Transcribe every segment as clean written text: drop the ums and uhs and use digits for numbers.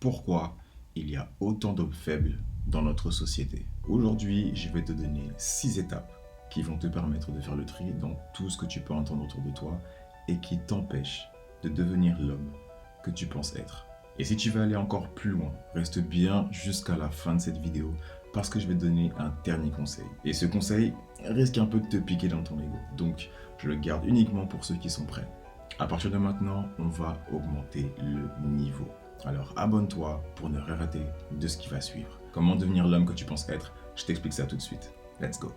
pourquoi il y a autant d'hommes faibles dans notre société. Aujourd'hui, je vais te donner 6 étapes qui vont te permettre de faire le tri dans tout ce que tu peux entendre autour de toi et qui t'empêchent de devenir l'homme que tu penses être. Et si tu veux aller encore plus loin, reste bien jusqu'à la fin de cette vidéo parce que je vais te donner un dernier conseil. Et ce conseil risque un peu de te piquer dans ton ego. Donc, je le garde uniquement pour ceux qui sont prêts. À partir de maintenant, on va augmenter le niveau. Alors abonne-toi pour ne rien rater de ce qui va suivre. Comment devenir l'homme que tu penses être? Je t'explique ça tout de suite. Let's go.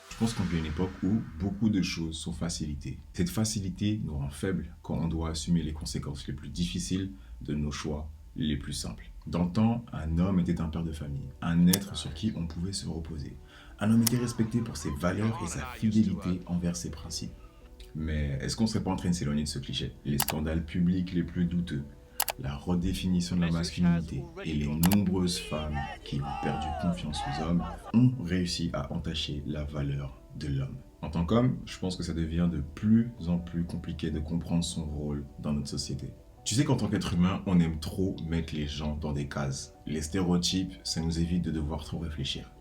Je pense qu'on vit à une époque où beaucoup de choses sont facilitées. Cette facilité nous rend faibles quand on doit assumer les conséquences les plus difficiles de nos choix les plus simples. Dans le temps, un homme était un père de famille, un être sur qui on pouvait se reposer. Un homme était respecté pour ses valeurs et sa fidélité envers ses principes. Mais est-ce qu'on serait pas en train de s'éloigner de ce cliché? Les scandales publics les plus douteux, la redéfinition de la masculinité et les nombreuses femmes qui ont perdu confiance aux hommes ont réussi à entacher la valeur de l'homme. En tant qu'homme, je pense que ça devient de plus en plus compliqué de comprendre son rôle dans notre société. Tu sais qu'en tant qu'être humain, on aime trop mettre les gens dans des cases. Les stéréotypes, ça nous évite de devoir trop réfléchir.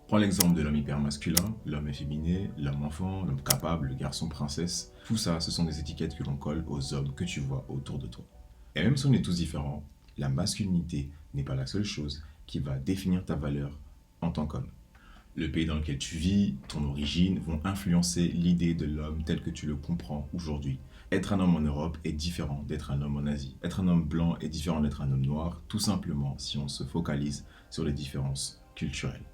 Prends l'exemple de l'homme hyper masculin, l'homme efféminé, l'homme enfant, l'homme capable, le garçon princesse. Tout ça, ce sont des étiquettes que l'on colle aux hommes que tu vois autour de toi. Et même si on est tous différents, la masculinité n'est pas la seule chose qui va définir ta valeur en tant qu'homme. Le pays dans lequel tu vis, ton origine vont influencer l'idée de l'homme tel que tu le comprends aujourd'hui. Être un homme en Europe est différent d'être un homme en Asie. Être un homme blanc est différent d'être un homme noir, tout simplement si on se focalise sur les différences culturelles.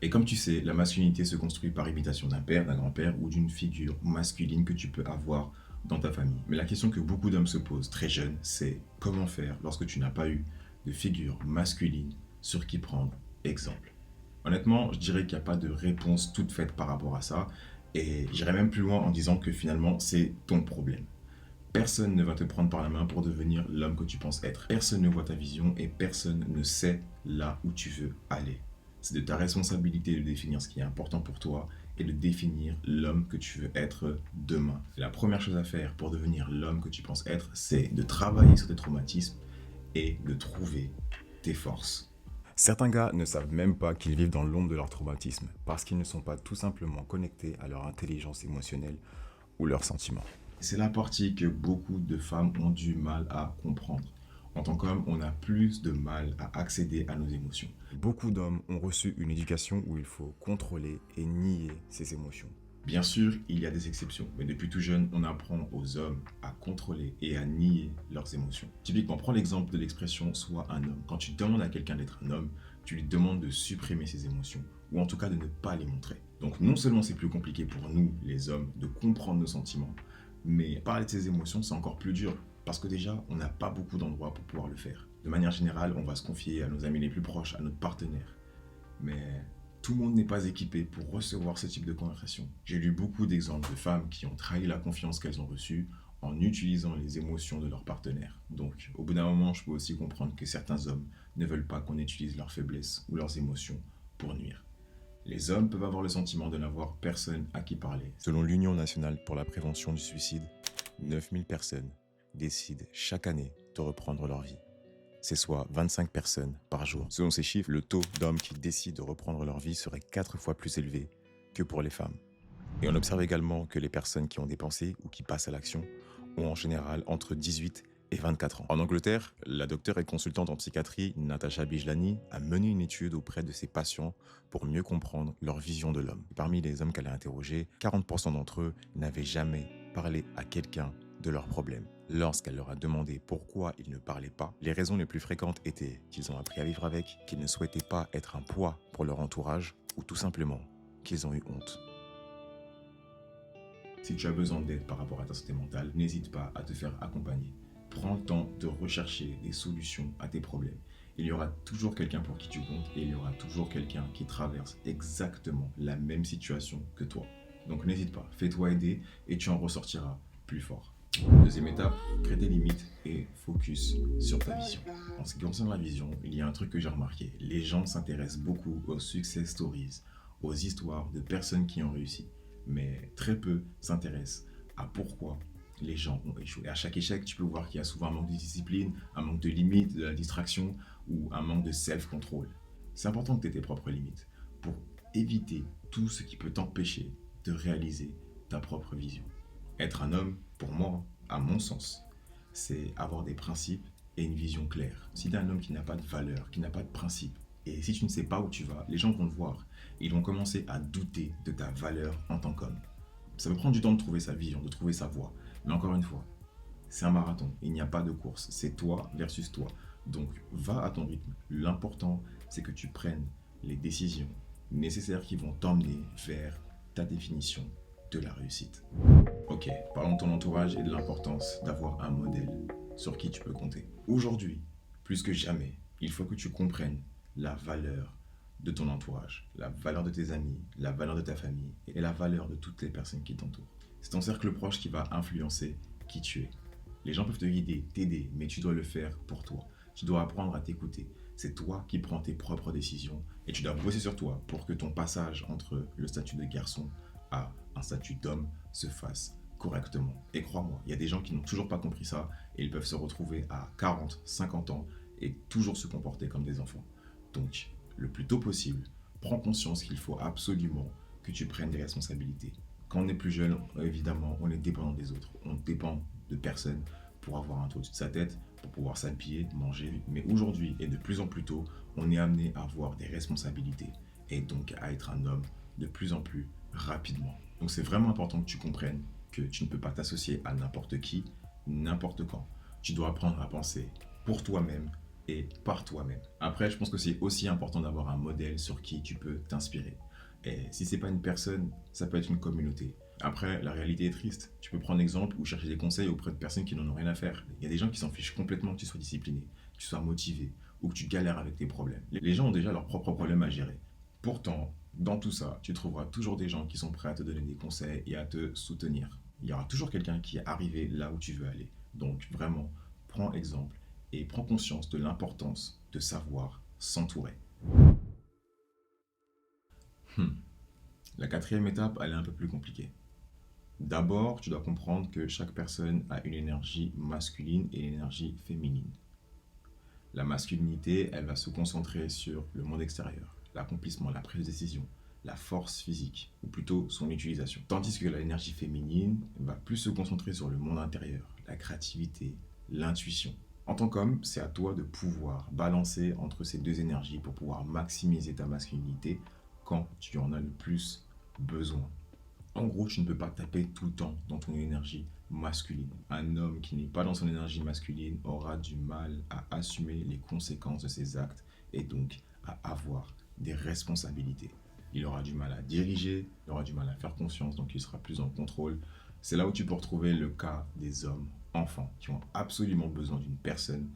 Et comme tu sais, la masculinité se construit par imitation d'un père, d'un grand-père ou d'une figure masculine que tu peux avoir dans ta famille. Mais la question que beaucoup d'hommes se posent très jeunes, c'est comment faire lorsque tu n'as pas eu de figure masculine sur qui prendre exemple. Honnêtement, je dirais qu'il n'y a pas de réponse toute faite par rapport à ça. Et j'irai même plus loin en disant que finalement, c'est ton problème. Personne ne va te prendre par la main pour devenir l'homme que tu penses être. Personne ne voit ta vision et personne ne sait là où tu veux aller. C'est de ta responsabilité de définir ce qui est important pour toi et de définir l'homme que tu veux être demain. La première chose à faire pour devenir l'homme que tu penses être, c'est de travailler sur tes traumatismes et de trouver tes forces. Certains gars ne savent même pas qu'ils vivent dans l'ombre de leur traumatisme parce qu'ils ne sont pas tout simplement connectés à leur intelligence émotionnelle ou leurs sentiments. C'est la partie que beaucoup de femmes ont du mal à comprendre. En tant qu'homme, on a plus de mal à accéder à nos émotions. Beaucoup d'hommes ont reçu une éducation où il faut contrôler et nier ses émotions. Bien sûr, il y a des exceptions, mais depuis tout jeune, on apprend aux hommes à contrôler et à nier leurs émotions. Typiquement, prends l'exemple de l'expression « sois un homme ». Quand tu demandes à quelqu'un d'être un homme, tu lui demandes de supprimer ses émotions, ou en tout cas de ne pas les montrer. Donc non seulement c'est plus compliqué pour nous, les hommes, de comprendre nos sentiments, mais parler de ses émotions, c'est encore plus dur. Parce que déjà, on n'a pas beaucoup d'endroits pour pouvoir le faire. De manière générale, on va se confier à nos amis les plus proches, à notre partenaire. Mais tout le monde n'est pas équipé pour recevoir ce type de conversation. J'ai lu beaucoup d'exemples de femmes qui ont trahi la confiance qu'elles ont reçue en utilisant les émotions de leur partenaire. Donc, au bout d'un moment, je peux aussi comprendre que certains hommes ne veulent pas qu'on utilise leurs faiblesses ou leurs émotions pour nuire. Les hommes peuvent avoir le sentiment de n'avoir personne à qui parler. Selon l'Union nationale pour la prévention du suicide, 9000 personnes décident chaque année de reprendre leur vie. C'est soit 25 personnes par jour. Selon ces chiffres, le taux d'hommes qui décident de reprendre leur vie serait 4 fois plus élevé que pour les femmes. Et on observe également que les personnes qui ont dépensé ou qui passent à l'action ont en général entre 18 et 24 ans. En Angleterre, la docteure et consultante en psychiatrie Natasha Bijlani a mené une étude auprès de ses patients pour mieux comprendre leur vision de l'homme. Et parmi les hommes qu'elle a interrogés, 40% d'entre eux n'avaient jamais parlé à quelqu'un de leurs problèmes. Lorsqu'elle leur a demandé pourquoi ils ne parlaient pas, les raisons les plus fréquentes étaient qu'ils ont appris à vivre avec, qu'ils ne souhaitaient pas être un poids pour leur entourage, ou tout simplement qu'ils ont eu honte. Si tu as besoin d'aide par rapport à ta santé mentale, n'hésite pas à te faire accompagner. Prends le temps de rechercher des solutions à tes problèmes. Il y aura toujours quelqu'un pour qui tu comptes et il y aura toujours quelqu'un qui traverse exactement la même situation que toi. Donc n'hésite pas, fais-toi aider et tu en ressortiras plus fort. Deuxième étape, crée tes limites et focus sur ta vision. En ce qui concerne la vision, il y a un truc que j'ai remarqué. Les gens s'intéressent beaucoup aux success stories, aux histoires de personnes qui ont réussi. Mais très peu s'intéressent à pourquoi les gens ont échoué. À chaque échec, tu peux voir qu'il y a souvent un manque de discipline, un manque de limite, de la distraction ou un manque de self-control. C'est important que tu aies tes propres limites pour éviter tout ce qui peut t'empêcher de réaliser ta propre vision. Être un homme, pour moi, à mon sens, c'est avoir des principes et une vision claire. Si tu es un homme qui n'a pas de valeur, qui n'a pas de principes, et si tu ne sais pas où tu vas, les gens vont te voir. Ils vont commencer à douter de ta valeur en tant qu'homme. Ça peut prendre du temps de trouver sa vision, de trouver sa voie. Mais encore une fois, c'est un marathon. Il n'y a pas de course. C'est toi versus toi. Donc, va à ton rythme. L'important, c'est que tu prennes les décisions nécessaires qui vont t'emmener vers ta définition de la réussite. Ok, parlons de ton entourage et de l'importance d'avoir un modèle sur qui tu peux compter. Aujourd'hui, plus que jamais, il faut que tu comprennes la valeur de ton entourage, la valeur de tes amis, la valeur de ta famille et la valeur de toutes les personnes qui t'entourent. C'est ton cercle proche qui va influencer qui tu es. Les gens peuvent te guider, t'aider, mais tu dois le faire pour toi. Tu dois apprendre à t'écouter. C'est toi qui prends tes propres décisions et tu dois bosser sur toi pour que ton passage entre le statut de garçon à un statut d'homme se fasse correctement. Et crois-moi, il y a des gens qui n'ont toujours pas compris ça et ils peuvent se retrouver à 40, 50 ans et toujours se comporter comme des enfants. Donc, le plus tôt possible, prends conscience qu'il faut absolument que tu prennes des responsabilités. Quand on est plus jeune, évidemment, on est dépendant des autres. On dépend de personnes pour avoir un toit au-dessus de sa tête, pour pouvoir s'habiller, manger. Mais aujourd'hui, et de plus en plus tôt, on est amené à avoir des responsabilités et donc à être un homme de plus en plus rapidement. Donc c'est vraiment important que tu comprennes que tu ne peux pas t'associer à n'importe qui, n'importe quand. Tu dois apprendre à penser pour toi-même et par toi-même. Après, je pense que c'est aussi important d'avoir un modèle sur qui tu peux t'inspirer. Et si c'est pas une personne, ça peut être une communauté. Après, la réalité est triste. Tu peux prendre exemple ou chercher des conseils auprès de personnes qui n'en ont rien à faire. Il y a des gens qui s'en fichent complètement que tu sois discipliné, que tu sois motivé ou que tu galères avec tes problèmes. Les gens ont déjà leurs propres problèmes à gérer. Pourtant, dans tout ça, tu trouveras toujours des gens qui sont prêts à te donner des conseils et à te soutenir. Il y aura toujours quelqu'un qui est arrivé là où tu veux aller. Donc vraiment, prends exemple et prends conscience de l'importance de savoir s'entourer. La quatrième étape, elle est un peu plus compliquée. D'abord, tu dois comprendre que chaque personne a une énergie masculine et une énergie féminine. La masculinité, elle va se concentrer sur le monde extérieur, l'accomplissement, la prise de décision, la force physique, ou plutôt son utilisation. Tandis que l'énergie féminine va plus se concentrer sur le monde intérieur, la créativité, l'intuition. En tant qu'homme, c'est à toi de pouvoir balancer entre ces deux énergies pour pouvoir maximiser ta masculinité quand tu en as le plus besoin. En gros, tu ne peux pas taper tout le temps dans ton énergie masculine. Un homme qui n'est pas dans son énergie masculine aura du mal à assumer les conséquences de ses actes et donc à avoir des responsabilités. Il aura du mal à diriger, il aura du mal à faire confiance, donc il sera plus en contrôle. C'est là où tu peux retrouver le cas des hommes enfants qui ont absolument besoin d'une personne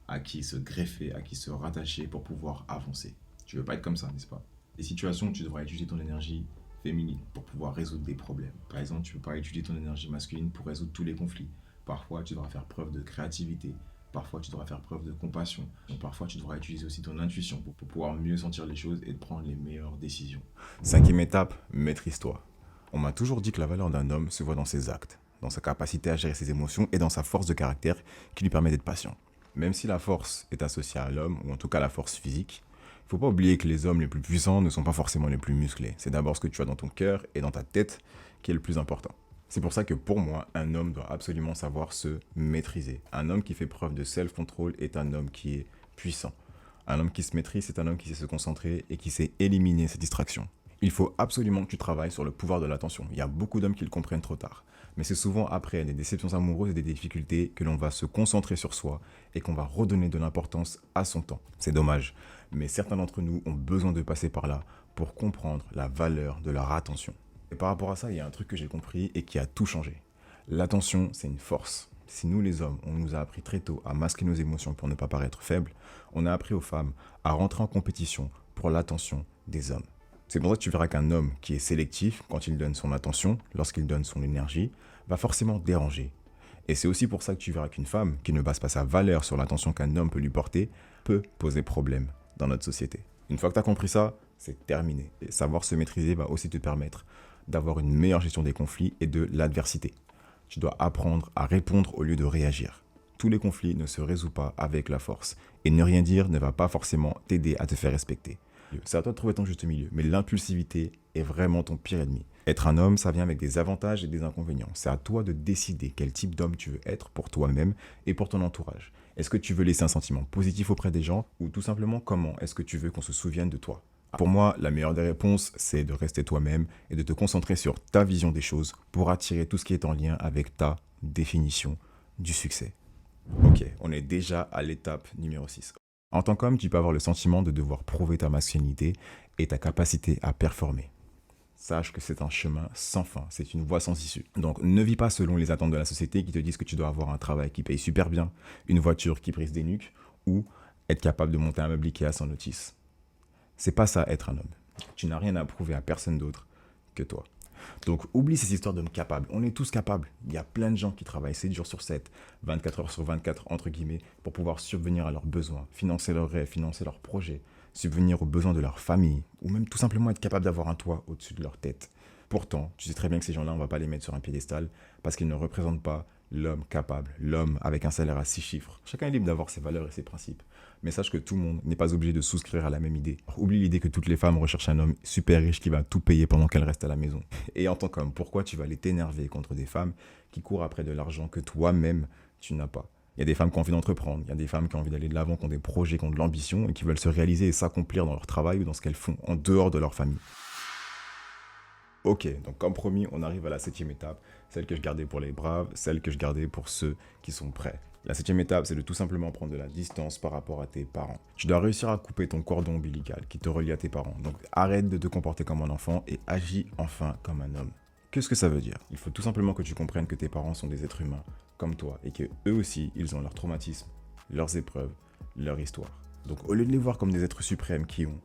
à qui se greffer, à qui se rattacher pour pouvoir avancer. Tu ne veux pas être comme ça, n'est-ce pas? Les situations où tu devras utiliser ton énergie féminine pour pouvoir résoudre des problèmes. Par exemple, tu ne peux pas utiliser ton énergie masculine pour résoudre tous les conflits. Parfois, tu devras faire preuve de créativité. Parfois, tu devras faire preuve de compassion. Donc, parfois, tu devras utiliser aussi ton intuition pour pouvoir mieux sentir les choses et de prendre les meilleures décisions. Cinquième étape, maîtrise-toi. On m'a toujours dit que la valeur d'un homme se voit dans ses actes, dans sa capacité à gérer ses émotions et dans sa force de caractère qui lui permet d'être patient. Même si la force est associée à l'homme, ou en tout cas la force physique, il ne faut pas oublier que les hommes les plus puissants ne sont pas forcément les plus musclés. C'est d'abord ce que tu as dans ton cœur et dans ta tête qui est le plus important. C'est pour ça que pour moi, un homme doit absolument savoir se maîtriser. Un homme qui fait preuve de self-control est un homme qui est puissant. Un homme qui se maîtrise, c'est un homme qui sait se concentrer et qui sait éliminer ses distractions. Il faut absolument que tu travailles sur le pouvoir de l'attention. Il y a beaucoup d'hommes qui le comprennent trop tard. Mais c'est souvent après des déceptions amoureuses et des difficultés que l'on va se concentrer sur soi et qu'on va redonner de l'importance à son temps. C'est dommage, mais certains d'entre nous ont besoin de passer par là pour comprendre la valeur de leur attention. Et par rapport à ça, il y a un truc que j'ai compris et qui a tout changé. L'attention, c'est une force. Si nous les hommes, on nous a appris très tôt à masquer nos émotions pour ne pas paraître faibles, on a appris aux femmes à rentrer en compétition pour l'attention des hommes. C'est pour ça que tu verras qu'un homme qui est sélectif, quand il donne son attention, lorsqu'il donne son énergie, va forcément déranger. Et c'est aussi pour ça que tu verras qu'une femme qui ne base pas sa valeur sur l'attention qu'un homme peut lui porter, peut poser problème dans notre société. Une fois que tu as compris ça, c'est terminé. Et savoir se maîtriser va aussi te permettre d'avoir une meilleure gestion des conflits et de l'adversité. Tu dois apprendre à répondre au lieu de réagir. Tous les conflits ne se résolvent pas avec la force. Et ne rien dire ne va pas forcément t'aider à te faire respecter. C'est à toi de trouver ton juste milieu, mais l'impulsivité est vraiment ton pire ennemi. Être un homme, ça vient avec des avantages et des inconvénients. C'est à toi de décider quel type d'homme tu veux être pour toi-même et pour ton entourage. Est-ce que tu veux laisser un sentiment positif auprès des gens ou tout simplement comment est-ce que tu veux qu'on se souvienne de toi? Pour moi, la meilleure des réponses, c'est de rester toi-même et de te concentrer sur ta vision des choses pour attirer tout ce qui est en lien avec ta définition du succès. Ok, on est déjà à l'étape numéro 6. En tant qu'homme, tu peux avoir le sentiment de devoir prouver ta masculinité et ta capacité à performer. Sache que c'est un chemin sans fin, c'est une voie sans issue. Donc ne vis pas selon les attentes de la société qui te disent que tu dois avoir un travail qui paye super bien, une voiture qui brise des nuques ou être capable de monter un meuble Ikea sans notice. C'est pas ça être un homme. Tu n'as rien à prouver à personne d'autre que toi. Donc oublie ces histoires d'hommes capables. On est tous capables. Il y a plein de gens qui travaillent 7 jours sur 7, 24 heures sur 24, entre guillemets, pour pouvoir subvenir à leurs besoins, financer leurs rêves, financer leurs projets, subvenir aux besoins de leur famille, ou même tout simplement être capable d'avoir un toit au-dessus de leur tête. Pourtant, tu sais très bien que ces gens-là, on ne va pas les mettre sur un piédestal parce qu'ils ne représentent pas l'homme capable, l'homme avec un salaire à 6 chiffres. Chacun est libre d'avoir ses valeurs et ses principes. Mais sache que tout le monde n'est pas obligé de souscrire à la même idée. Oublie l'idée que toutes les femmes recherchent un homme super riche qui va tout payer pendant qu'elles restent à la maison. Et en tant qu'homme, pourquoi tu vas aller t'énerver contre des femmes qui courent après de l'argent que toi-même, tu n'as pas? Il y a des femmes qui ont envie d'entreprendre, il y a des femmes qui ont envie d'aller de l'avant, qui ont des projets, qui ont de l'ambition et qui veulent se réaliser et s'accomplir dans leur travail ou dans ce qu'elles font en dehors de leur famille. Ok, donc comme promis, on arrive à la 7e étape, celle que je gardais pour les braves, celle que je gardais pour ceux qui sont prêts. La 7e étape, c'est de tout simplement prendre de la distance par rapport à tes parents. Tu dois réussir à couper ton cordon ombilical qui te relie à tes parents. Donc arrête de te comporter comme un enfant et agis enfin comme un homme. Qu'est-ce que ça veut dire? Il faut tout simplement que tu comprennes que tes parents sont des êtres humains comme toi et que eux aussi, ils ont leurs traumatismes, leurs épreuves, leur histoire. Donc au lieu de les voir comme des êtres suprêmes qui ont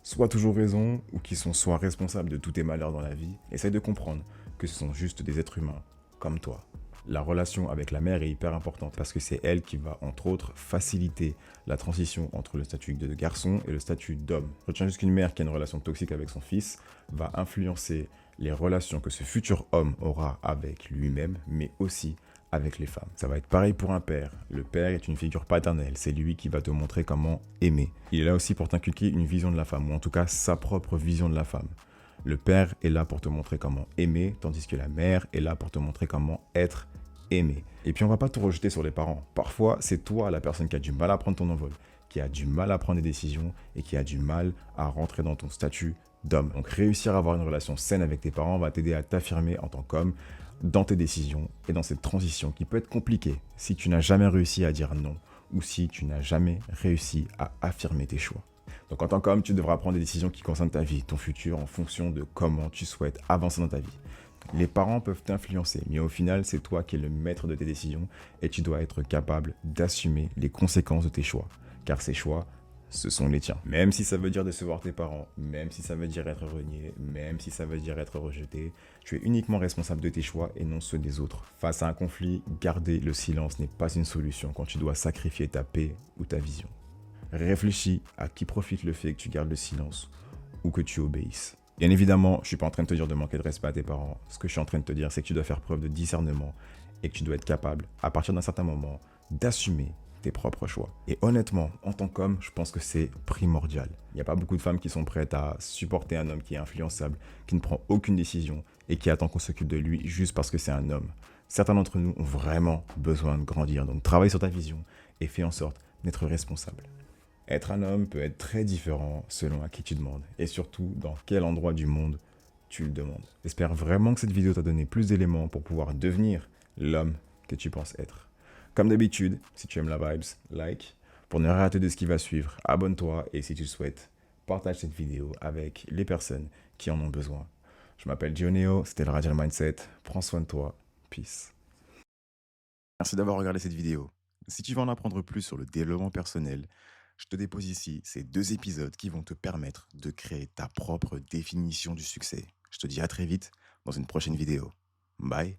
soit toujours raison ou qui sont soit responsables de tous tes malheurs dans la vie, essaye de comprendre que ce sont juste des êtres humains comme toi. La relation avec la mère est hyper importante parce que c'est elle qui va, entre autres, faciliter la transition entre le statut de garçon et le statut d'homme. Retiens juste qu'une mère qui a une relation toxique avec son fils va influencer les relations que ce futur homme aura avec lui-même, mais aussi avec les femmes. Ça va être pareil pour un père. Le père est une figure paternelle, c'est lui qui va te montrer comment aimer. Il est là aussi pour t'inculquer une vision de la femme, ou en tout cas sa propre vision de la femme. Le père est là pour te montrer comment aimer, tandis que la mère est là pour te montrer comment être aimé. Et puis on va pas tout rejeter sur les parents. Parfois, c'est toi la personne qui a du mal à prendre ton envol, qui a du mal à prendre des décisions et qui a du mal à rentrer dans ton statut d'homme. Donc réussir à avoir une relation saine avec tes parents va t'aider à t'affirmer en tant qu'homme dans tes décisions et dans cette transition qui peut être compliquée si tu n'as jamais réussi à dire non ou si tu n'as jamais réussi à affirmer tes choix. Donc en tant qu'homme, tu devras prendre des décisions qui concernent ta vie, ton futur, en fonction de comment tu souhaites avancer dans ta vie. Les parents peuvent t'influencer, mais au final, c'est toi qui es le maître de tes décisions et tu dois être capable d'assumer les conséquences de tes choix, car ces choix, ce sont les tiens. Même si ça veut dire décevoir tes parents, même si ça veut dire être renié, même si ça veut dire être rejeté, tu es uniquement responsable de tes choix et non ceux des autres. Face à un conflit, garder le silence n'est pas une solution quand tu dois sacrifier ta paix ou ta vision. Réfléchis à qui profite le fait que tu gardes le silence ou que tu obéisses. Bien évidemment, je ne suis pas en train de te dire de manquer de respect à tes parents. Ce que je suis en train de te dire, c'est que tu dois faire preuve de discernement et que tu dois être capable, à partir d'un certain moment, d'assumer tes propres choix. Et honnêtement, en tant qu'homme, je pense que c'est primordial. Il n'y a pas beaucoup de femmes qui sont prêtes à supporter un homme qui est influençable, qui ne prend aucune décision et qui attend qu'on s'occupe de lui juste parce que c'est un homme. Certains d'entre nous ont vraiment besoin de grandir, donc travaille sur ta vision et fais en sorte d'être responsable. Être un homme peut être très différent selon à qui tu demandes et surtout dans quel endroit du monde tu le demandes. J'espère vraiment que cette vidéo t'a donné plus d'éléments pour pouvoir devenir l'homme que tu penses être. Comme d'habitude, si tu aimes la vibes, like. Pour ne rien rater de ce qui va suivre, abonne-toi et si tu le souhaites, partage cette vidéo avec les personnes qui en ont besoin. Je m'appelle Gioneo, c'était le Radial Mindset. Prends soin de toi. Peace. Merci d'avoir regardé cette vidéo. Si tu veux en apprendre plus sur le développement personnel, je te dépose ici ces 2 épisodes qui vont te permettre de créer ta propre définition du succès. Je te dis à très vite dans une prochaine vidéo. Bye.